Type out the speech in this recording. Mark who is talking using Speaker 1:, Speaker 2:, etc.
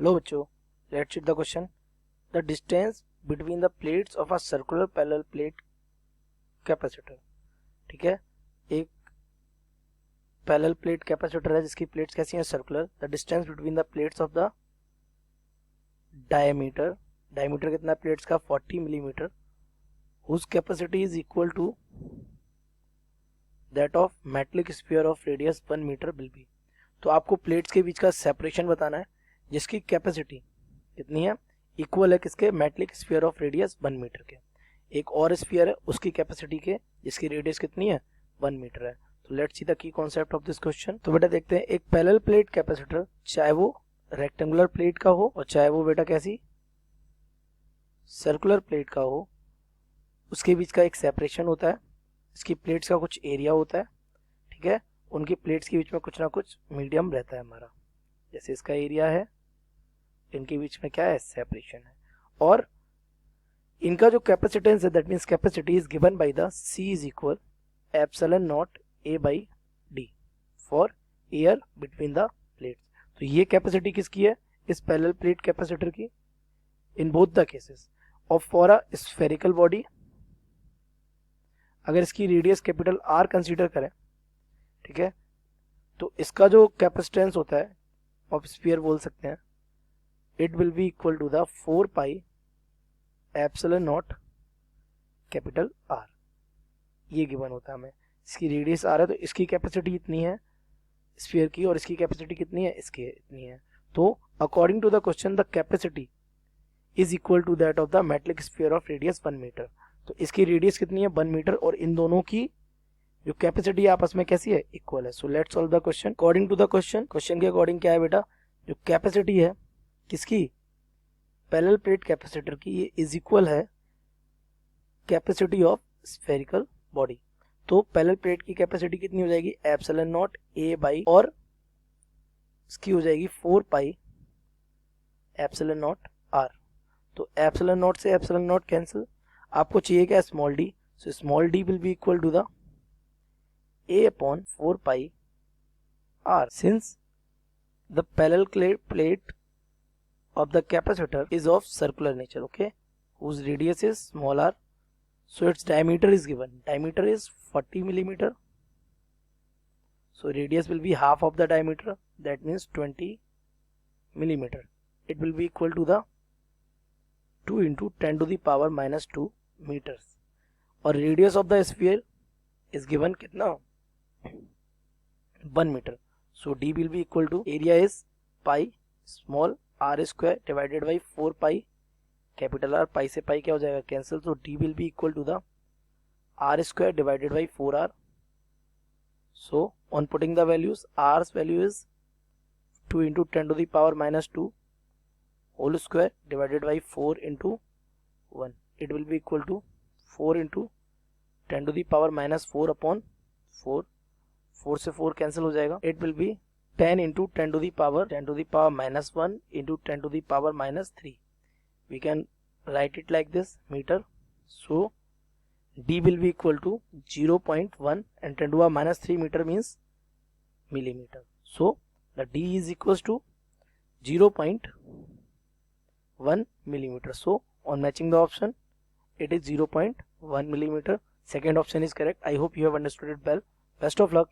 Speaker 1: Hello बच्चों, let's read the question. The distance between the plates of a circular parallel plate capacitor. ठीक है, एक parallel plate capacitor है जिसकी plates कैसी हैं, circular. The distance between the plates of the diameter, diameter कितना है प्लेट्स का, 40 millimetre, whose capacity is equal to that of metallic sphere of radius 1 metre will be. तो आपको प्लेट्स के बीच का सेपरेशन बताना है जिसकी कैपेसिटी कितनी है, इक्वल है किसके, metallic sphere of radius 1 metre के। एक और स्फीयर है उसकी कैपेसिटी के जिसकी रेडियस कितनी है, 1 मीटर है। तो let's see the key concept of this question. तो बेटा देखते हैं, एक पैरेलल प्लेट कैपेसिटर, चाहे वो रेक्टेंगुलर प्लेट का हो और चाहे वो बेटा कैसी सर्कुलर प्लेट का हो, उसके बीच का एक सेपरेशन होता है। इसकी प्लेट्स का कुछ एरिया होता है, ठीक है, उनकी प्लेट्स के बीच में कुछ ना कुछ मीडियम रहता है हमारा, जैसे इसका एरिया है, इनके बीच में क्या है, सेपरेशन है। और इनका जो कैपेसिटेंस है, that means capacity is given by the C is equal epsilon not A by D for air between the plates. तो ये कैपेसिटी किसकी है, इस पैरेलल प्लेट कैपेसिटर की, इन बोथ द केसेस। और फॉर अ स्फेरिकल बॉडी, अगर इसकी radius capital R consider करें, ठीक है, तो इसका जो कैपेसिटेंस होता है ऑफ स्फीयर बोल सकते हैं, it will be equal to the 4 pi epsilon not capital R। ये गिवन होता है हमें। इसकी रेडियस R है तो इसकी कैपेसिटी इतनी है स्फीयर की, और इसकी कैपेसिटी कितनी है, इसकी इतनी है। तो according to the question the capacity is equal to that of the metallic sphere of radius 1 metre. तो इसकी रेडियस कितनी है, 1 मीटर, और इन दोनों की जो कैपेसिटी आपस में कैसी है, इक्वल है। So let's solve the question according to the question. Question के अकॉर्डिंग क्या है बेटा, जो कैपेसिटी है किसकी, पैरेलल प्लेट कैपेसिटर की, ये इज इक्वल है कैपेसिटी ऑफ स्फेरिकल बॉडी। तो पैरेलल प्लेट की कैपेसिटी कितनी हो जाएगी, एप्सिलॉन नॉट A बाई, और इसकी हो जाएगी 4 पाई एप्सिलॉन नॉट R। तो एप्सिलॉन नॉट से एप्सिलॉन नॉट कैंसिल, आपको चाहिए क्या, small d। So small d will be equal to the A upon 4 pi R, since the parallel plate of the capacitor is of circular nature, okay, whose radius is small r, so its diameter is given, diameter is 40 millimeter, so radius will be half of the diameter, that means 20 millimeter. It will be equal to the 2 into 10 to the power minus 2 meters, और radius of the sphere is given कितना, 1 मीटर। So D will be equal to, area is pi small r square divided by 4 pi capital R, पाई से पाई क्या हो जाएगा, cancel. तो D will be equal to the r square divided by 4r. So on putting the values, r's value is 2 into 10 to the power minus 2 whole square divided by 4 into 1. It will be equal to 4 into 10 to the power minus 4 upon 4, 4 से 4 cancel हो जाएगा। It will B 10 into 10 to the power minus 1 into 10 to the power minus 3. We can write it like this, meter. So D will be equal to 0.1 and 10 to the power minus 3 meter means millimeter. So the D is equals to 0.1 millimeter. So on matching the option, it is 0.1 millimeter. Second option is correct. I hope you have understood it well. Best of luck.